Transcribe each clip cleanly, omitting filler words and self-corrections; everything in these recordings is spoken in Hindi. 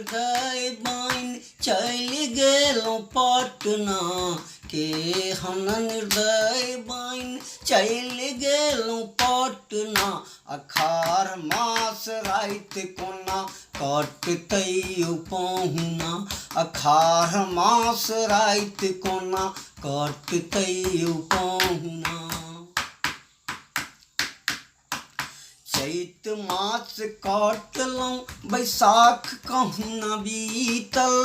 हृदय बाइन चल गेलौं पटना के हन हृदय बाइन चल गेलौं पटना अखार मास राइत कोना कटतै पहुना अखार मास राइत कोना कटतै पहुना चैत मास काटलौं बैसाख कहूँ न बीतल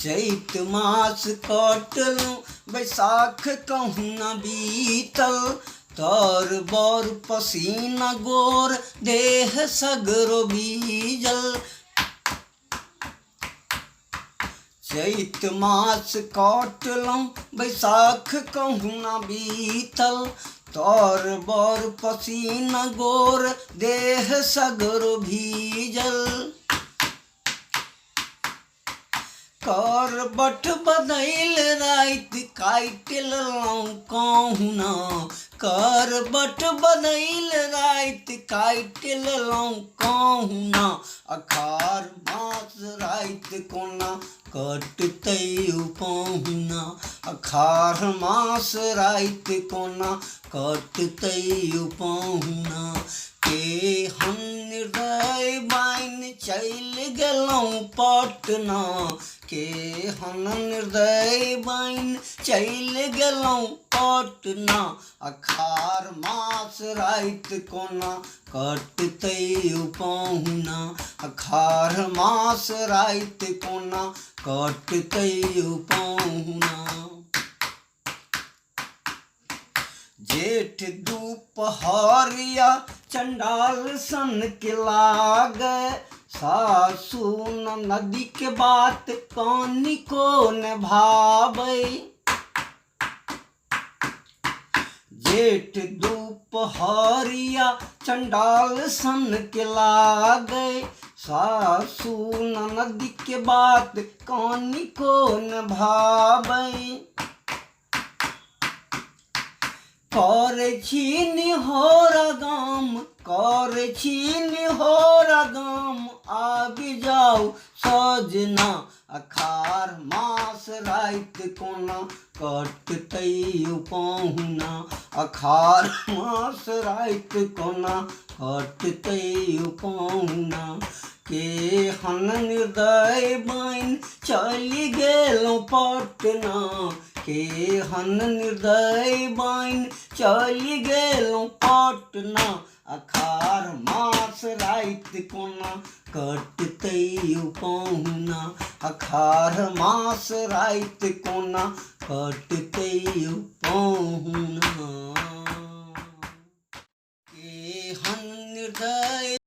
चैत मास काटलौं बैसाख कहूँ न बीतल तर बर पसीना गोर देह सगरो बीजल चैत मास काटलौं बैसाख कहूँ न बीतल तर बर पसीना गोर देह सगरो भीजल करबट बदल राइत काट लौं कहुना करबट बदल राइत काट लौं कहुना अखार मास राइत कोना कटतै पहुना अखार मास राइत कोना कटतै पहुना के हम हृदय बाइन चल गेलौं पटना के हम हृदय बाइन चल गेलौं पटना अखार मास राइत कोना कटतै पहुना अखार मास राइत कोना कटतै पहुना जेठ दुपहरिया चंडाल सन के लागे सासु नदी के बात कानी को न भावे जेठ दुपहरिया चंडाल सन के लागे सासु नदी के बात कानी को न भावे कर छीन होरा गाम कर छीन होरा गाम आबि जाऊ सजना अखार मास राइत कोना कटतै पहुना अखार मास राइत कोना कटतै पहुना के हन हृदय बाइन चल गेलौं पटना के हन हृदय बाइन चल गेलौं पटना अखार मास राइत कोना कटतै पहुना अखार मास राइत कोना कटतै पहुना।